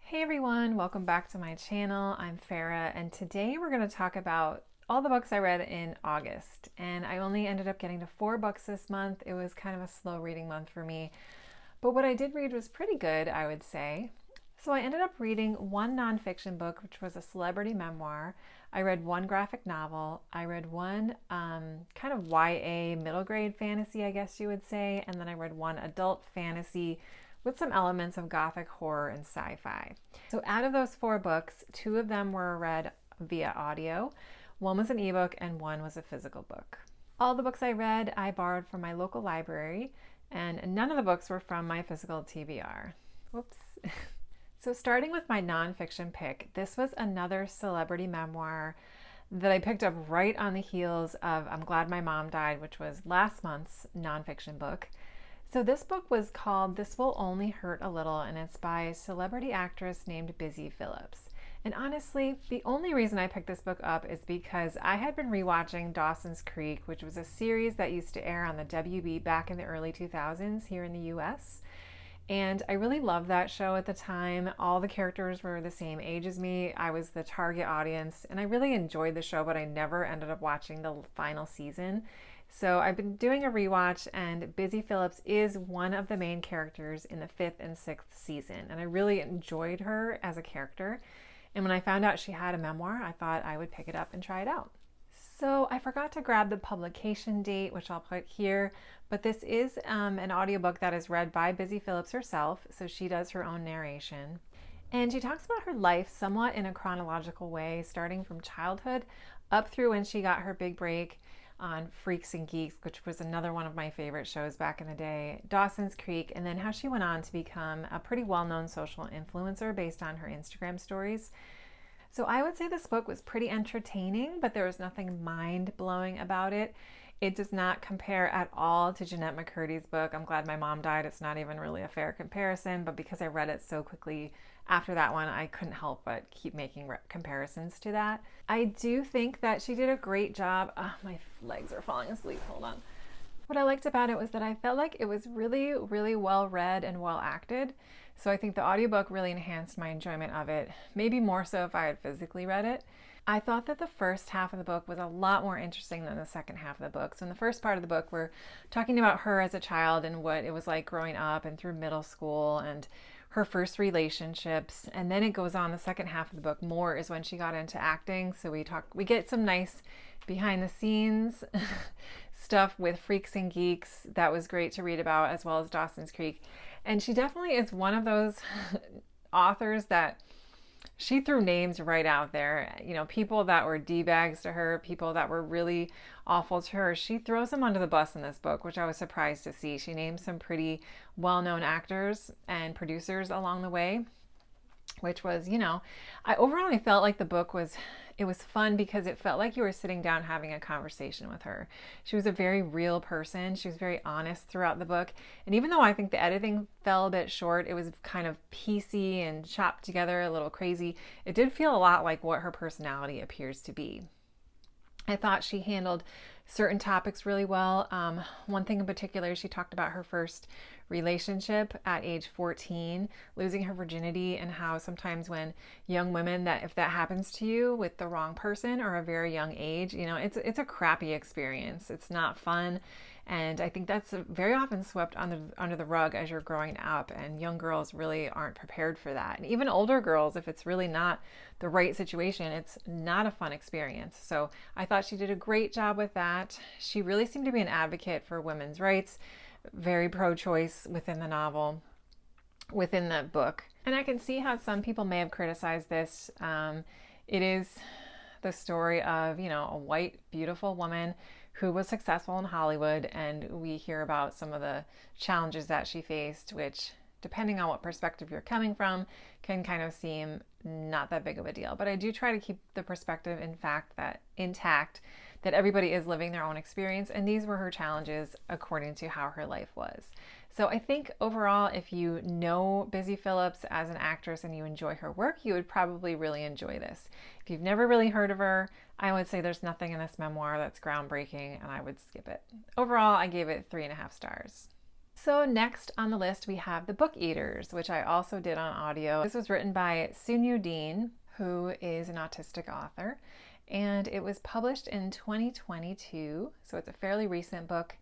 Hey everyone, welcome back to my channel. I'm Farah, and today we're going to talk about all the books I read in August. And I only ended up getting to 4 books this month. It was kind of a slow reading month for me, but what I did read was pretty good, I would say. So I ended up reading one nonfiction book, which was a celebrity memoir. I read one graphic novel. I read one kind of YA middle grade fantasy, I guess you would say, and then I read one adult fantasy with some elements of gothic horror and sci-fi. So out of those 4 books, 2 of them were read via audio. One was an ebook and one was a physical book. All the books I read, I borrowed from my local library, and none of the books were from my physical TBR. Whoops. So starting with my nonfiction pick, this was another celebrity memoir that I picked up right on the heels of I'm Glad My Mom Died, which was last month's nonfiction book. So this book was called This Will Only Hurt a Little, and it's by a celebrity actress named Busy Phillips. And honestly, the only reason I picked this book up is because I had been rewatching Dawson's Creek, which was a series that used to air on the WB back in the early 2000s here in the US. And I really loved that show at the time. All the characters were the same age as me. I was the target audience, and I really enjoyed the show, but I never ended up watching the final season. So I've been doing a rewatch, and Busy Phillips is one of the main characters in the 5th and 6th season, and I really enjoyed her as a character. And when I found out she had a memoir, I thought I would pick it up and try it out. So I forgot to grab the publication date, which I'll put here, but this is an audiobook that is read by Busy Phillips herself, so she does her own narration. And she talks about her life somewhat in a chronological way, starting from childhood up through when she got her big break on Freaks and Geeks, which was another one of my favorite shows back in the day, Dawson's Creek, and then how she went on to become a pretty well-known social influencer based on her Instagram stories. So I would say this book was pretty entertaining, but there was nothing mind-blowing about it. It does not compare at all to Jennette McCurdy's book, I'm Glad My Mom Died. It's not even really a fair comparison, but because I read it so quickly after that one, I couldn't help but keep making comparisons to that. I do think that she did a great job. Oh, my legs are falling asleep. Hold on. What I liked about it was that I felt like it was really, really well read and well acted. So I think the audiobook really enhanced my enjoyment of it, maybe more so if I had physically read it. I thought that the first half of the book was a lot more interesting than the second half of the book. So in the first part of the book, we're talking about her as a child and what it was like growing up and through middle school and her first relationships. And then it goes on, the second half of the book more is when she got into acting. So we get some nice behind the scenes stuff with Freaks and Geeks that was great to read about, as well as Dawson's Creek. And she definitely is one of those authors that she threw names right out there. You know, people that were D-bags to her, people that were really awful to her. She throws them under the bus in this book, which I was surprised to see. She named some pretty well-known actors and producers along the way, which was, I overall felt like the book was, it was fun because it felt like you were sitting down having a conversation with her. She was a very real person. She was very honest throughout the book. And even though I think the editing fell a bit short, it was kind of piecey and chopped together, a little crazy, it did feel a lot like what her personality appears to be. I thought she handled certain topics really well. One thing in particular, she talked about her first relationship at age 14, losing her virginity, and how sometimes when young women, that if that happens to you with the wrong person or a very young age, it's a crappy experience. It's not fun. And I think that's very often swept under the rug as you're growing up, and young girls really aren't prepared for that. And even older girls, if it's really not the right situation, it's not a fun experience. So I thought she did a great job with that. She really seemed to be an advocate for women's rights, very pro-choice within the novel, within the book. And I can see how some people may have criticized this. It is the story of, a white, beautiful woman who was successful in Hollywood, and we hear about some of the challenges that she faced, which, depending on what perspective you're coming from, can kind of seem not that big of a deal. But I do try to keep the perspective intact, that everybody is living their own experience, and these were her challenges according to how her life was. So I think overall, if you know Busy Phillips as an actress and you enjoy her work, you would probably really enjoy this. If you've never really heard of her, I would say there's nothing in this memoir that's groundbreaking, and I would skip it. Overall, I gave it 3.5 stars. So next on the list, we have The Book Eaters, which I also did on audio. This was written by Sunyu Dean, who is an autistic author, and it was published in 2022, so it's a fairly recent book,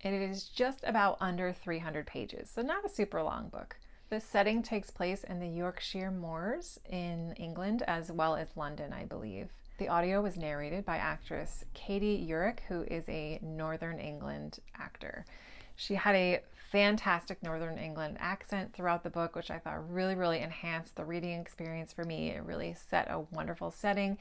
and it is just about under 300 pages, so not a super long book. The setting takes place in the Yorkshire Moors in England, as well as London, I believe. The audio was narrated by actress Katie Urich, who is a Northern England actor. She had a fantastic Northern England accent throughout the book, which I thought really enhanced the reading experience for me. It really set a wonderful setting.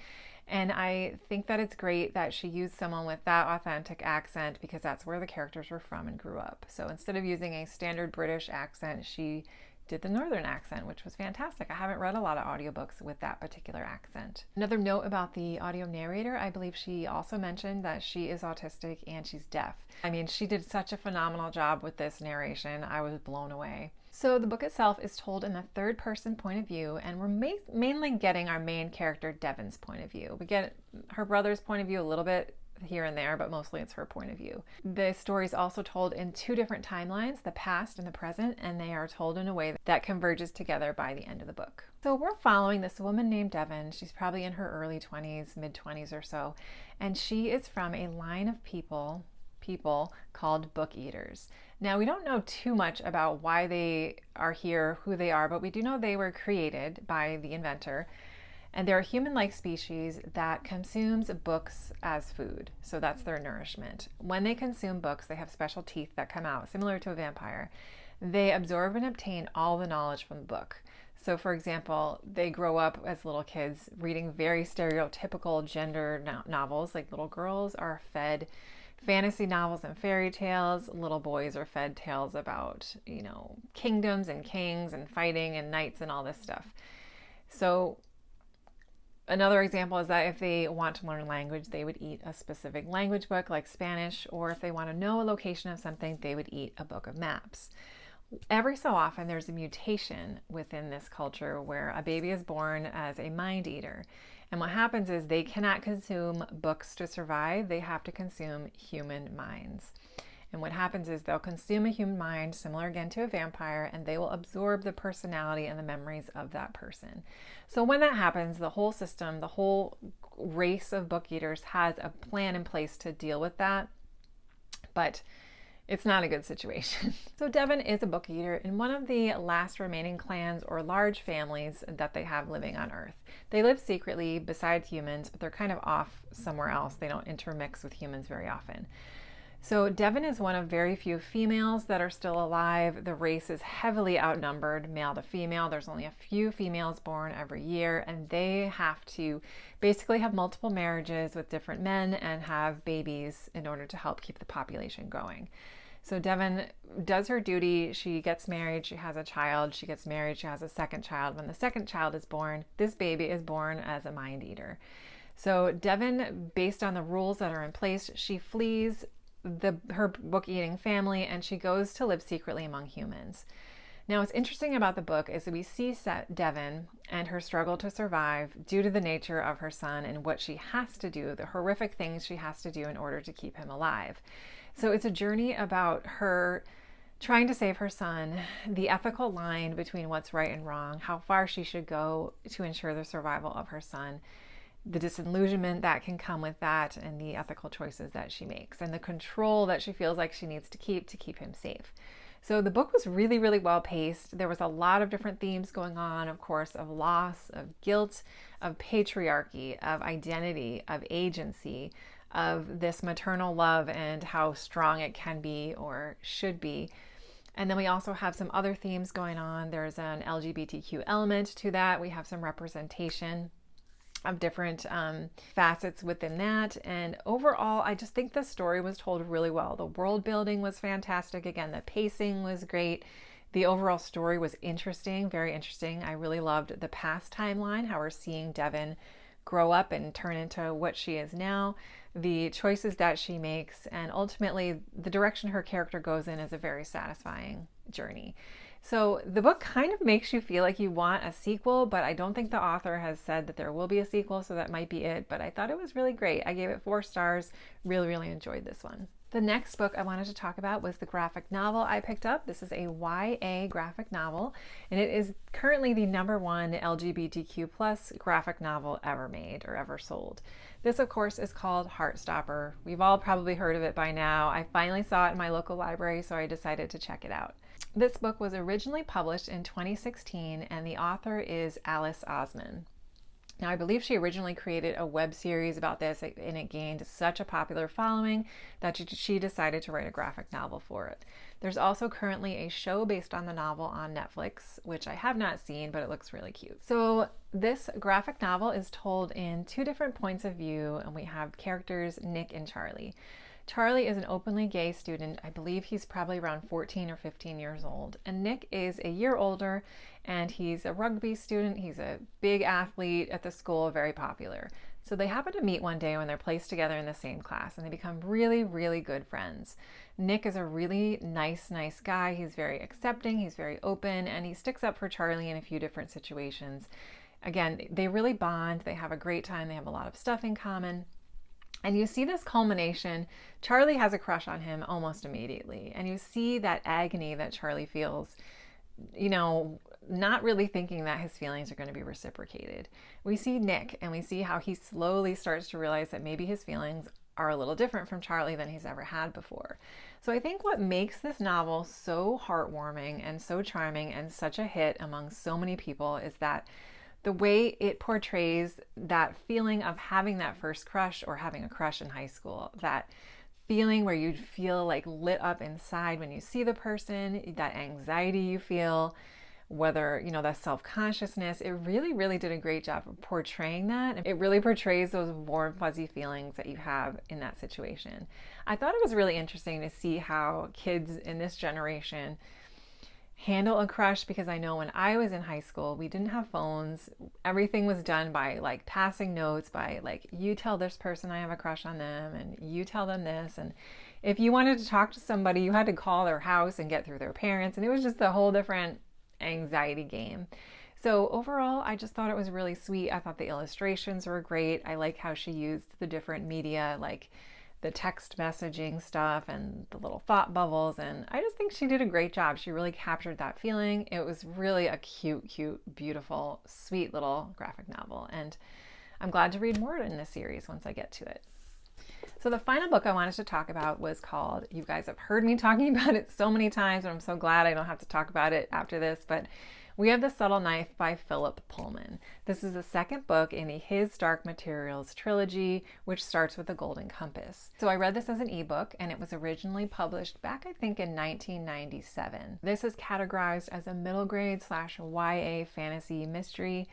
And I think that it's great that she used someone with that authentic accent because that's where the characters were from and grew up. So instead of using a standard British accent, she did the Northern accent, which was fantastic. I haven't read a lot of audiobooks with that particular accent. Another note about the audio narrator, I believe she also mentioned that she is autistic and she's deaf. I mean, she did such a phenomenal job with this narration. I was blown away. So the book itself is told in the third person point of view, and we're mainly getting our main character Devon's point of view. We get her brother's point of view a little bit here and there, but mostly it's her point of view. The story is also told in two different timelines, the past and the present, and they are told in a way that converges together by the end of the book. So we're following this woman named Devon. She's probably in her early 20s, mid 20s or so, and she is from a line of people called book eaters. Now, we don't know too much about why they are here, who they are, but we do know they were created by the inventor. And they're a human-like species that consumes books as food. So that's their nourishment. When they consume books, they have special teeth that come out, similar to a vampire. They absorb and obtain all the knowledge from the book. So for example, they grow up as little kids reading very stereotypical gender novels, like little girls are fed fantasy novels and fairy tales. Little boys are fed tales about, kingdoms and kings and fighting and knights and all this stuff. So another example is that if they want to learn language, they would eat a specific language book like Spanish, or if they want to know a location of something, they would eat a book of maps. Every so often, there's a mutation within this culture where a baby is born as a mind eater. And what happens is they cannot consume books to survive. They have to consume human minds. And what happens is they'll consume a human mind, similar again to a vampire, and they will absorb the personality and the memories of that person. So when that happens, the whole system, the whole race of book eaters has a plan in place to deal with that. But it's not a good situation. So Devon is a book eater in one of the last remaining clans or large families that they have living on Earth. They live secretly beside humans, but they're kind of off somewhere else. They don't intermix with humans very often. So Devon is one of very few females that are still alive. The race is heavily outnumbered, male to female. There's only a few females born every year, and they have to basically have multiple marriages with different men and have babies in order to help keep the population going. So Devon does her duty. She gets married, she has a child, she gets married, she has a second child. When the second child is born, this baby is born as a mind eater. So Devon, based on the rules that are in place, she flees her book eating family and she goes to live secretly among humans. Now, what's interesting about the book is that we see Devon and her struggle to survive due to the nature of her son and what she has to do, the horrific things she has to do in order to keep him alive. So it's a journey about her trying to save her son, the ethical line between what's right and wrong, how far she should go to ensure the survival of her son, the disillusionment that can come with that, and the ethical choices that she makes, and the control that she feels like she needs to keep him safe. So the book was really well paced. There was a lot of different themes going on, of course, of loss, of guilt, of patriarchy, of identity, of agency, of this maternal love and how strong it can be or should be. And then we also have some other themes going on. There's an LGBTQ element to that. We have some representation of different facets within that. And overall, I just think the story was told really well. The world building was fantastic. Again, the pacing was great. The overall story was interesting, very interesting. I really loved the past timeline, how we're seeing Devon grow up and turn into what she is now, the choices that she makes, and ultimately the direction her character goes in is a very satisfying journey. So the book kind of makes you feel like you want a sequel, but I don't think the author has said that there will be a sequel, so that might be it. But I thought it was really great. I gave it 4 stars. Really enjoyed this one. The next book I wanted to talk about was the graphic novel I picked up. This is a YA graphic novel, and it is currently the #1 LGBTQ plus graphic novel ever made or ever sold. This, of course, is called Heartstopper. We've all probably heard of it by now. I finally saw it in my local library, so I decided to check it out. This book was originally published in 2016, and the author is Alice Oseman. Now, I believe she originally created a web series about this, and it gained such a popular following that she decided to write a graphic novel for it. There's also currently a show based on the novel on Netflix, which I have not seen, but it looks really cute. So this graphic novel is told in 2 different points of view, and we have characters Nick and Charlie. Charlie is an openly gay student. I believe he's probably around 14 or 15 years old. And Nick is a year older, and he's a rugby student. He's a big athlete at the school, very popular. So they happen to meet one day when they're placed together in the same class, and they become really, really good friends. Nick is a really nice guy. He's very accepting, he's very open, and he sticks up for Charlie in a few different situations. Again, they really bond. They have a great time. They have a lot of stuff in common. And you see this culmination. Charlie has a crush on him almost immediately. And you see that agony that Charlie feels, not really thinking that his feelings are going to be reciprocated. We see Nick, and we see how he slowly starts to realize that maybe his feelings are a little different from Charlie than he's ever had before. So I think what makes this novel so heartwarming and so charming and such a hit among so many people is that the way it portrays that feeling of having that first crush or having a crush in high school, that feeling where you feel like lit up inside when you see the person, that anxiety you feel, whether, the self-consciousness, it really, really did a great job of portraying that. It really portrays those warm, fuzzy feelings that you have in that situation. I thought it was really interesting to see how kids in this generation handle a crush, because I know when I was in high school, we didn't have phones. Everything was done by passing notes, by you tell this person I have a crush on them, and you tell them this. And if you wanted to talk to somebody, you had to call their house and get through their parents. And it was just a whole different anxiety game. So overall, I just thought it was really sweet. I thought the illustrations were great. I like how she used the different media, like the text messaging stuff and the little thought bubbles, and I just think she did a great job. She really captured that feeling. It was really a cute, beautiful, sweet little graphic novel, and I'm glad to read more in this series once I get to it. So the final book I wanted to talk about was called, you guys have heard me talking about it so many times, and I'm so glad I don't have to talk about it after this, but we have The Subtle Knife by Philip Pullman. This is the second book in the His Dark Materials trilogy, which starts with The Golden Compass. So I read this as an ebook, and it was originally published back, I think, in 1997. This is categorized as a middle grade / YA fantasy mystery.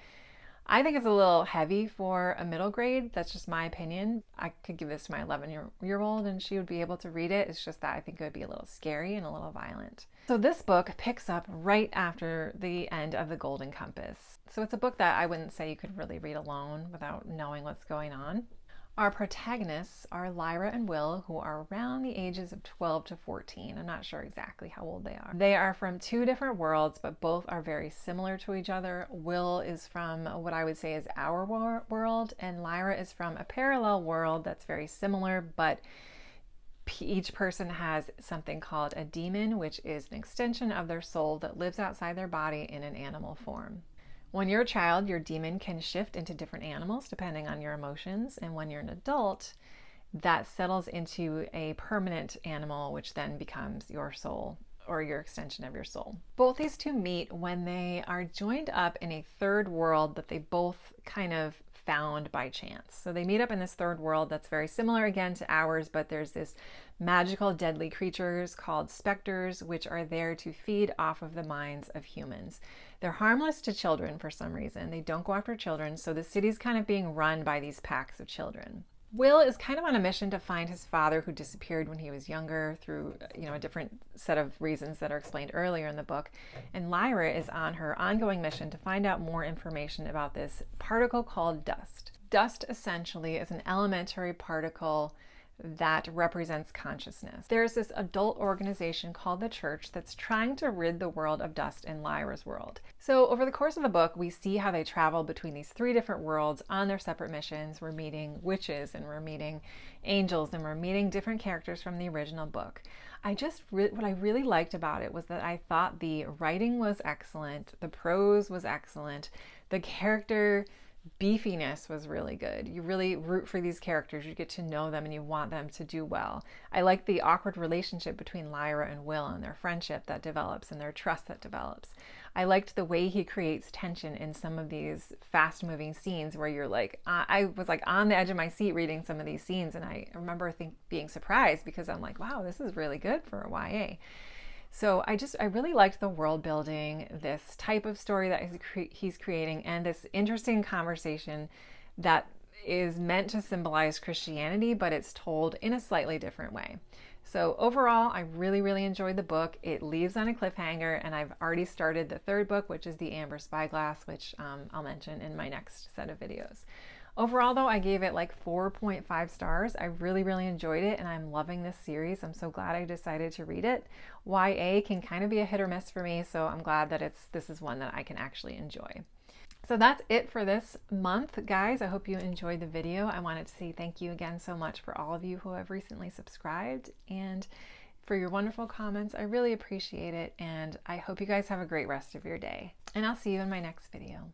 I think it's a little heavy for a middle grade. That's just my opinion. I could give this to my 11-year-old and she would be able to read it. It's just that I think it would be a little scary and a little violent. So this book picks up right after the end of The Golden Compass. So it's a book that I wouldn't say you could really read alone without knowing what's going on. Our protagonists are Lyra and Will, who are around the ages of 12 to 14. I'm not sure exactly how old they are. They are from 2 different worlds, but both are very similar to each other. Will is from what I would say is our world, and Lyra is from a parallel world that's very similar, but each person has something called a demon, which is an extension of their soul that lives outside their body in an animal form. When you're a child, your demon can shift into different animals depending on your emotions. And when you're an adult, that settles into a permanent animal, which then becomes your soul or your extension of your soul. Both these 2 meet when they are joined up in a third world that they both kind of found by chance. So they meet up in this third world that's very similar again to ours, but there's this magical deadly creatures called specters, which are there to feed off of the minds of humans. They're harmless to children for some reason. They don't go after children, so the city's kind of being run by these packs of children. Will is kind of on a mission to find his father, who disappeared when he was younger through, a different set of reasons that are explained earlier in the book. And Lyra is on her ongoing mission to find out more information about this particle called dust. Dust essentially is an elementary particle that represents consciousness. There's this adult organization called the Church that's trying to rid the world of dust in Lyra's world. So over the course of the book, we see how they travel between these 3 different worlds on their separate missions. We're meeting witches, and we're meeting angels, and we're meeting different characters from the original book. What I really liked about it was that I thought the writing was excellent, the prose was excellent, the character beefiness was really good. You really root for these characters. You get to know them and you want them to do well. I like the awkward relationship between Lyra and Will and their friendship that develops and their trust that develops. I liked the way he creates tension in some of these fast-moving scenes where you're like, I was like on the edge of my seat reading some of these scenes, and I remember being surprised because I'm like, wow, this is really good for a YA. So I really liked the world building, this type of story that he's creating, and this interesting conversation that is meant to symbolize Christianity, but it's told in a slightly different way. So overall, I really, really enjoyed the book. It leaves on a cliffhanger, and I've already started the 3rd book, which is The Amber Spyglass, which I'll mention in my next set of videos. Overall, though, I gave it like 4.5 stars. I really, really enjoyed it, and I'm loving this series. I'm so glad I decided to read it. YA can kind of be a hit or miss for me, so I'm glad that this is one that I can actually enjoy. So that's it for this month, guys. I hope you enjoyed the video. I wanted to say thank you again so much for all of you who have recently subscribed and for your wonderful comments. I really appreciate it, and I hope you guys have a great rest of your day. And I'll see you in my next video.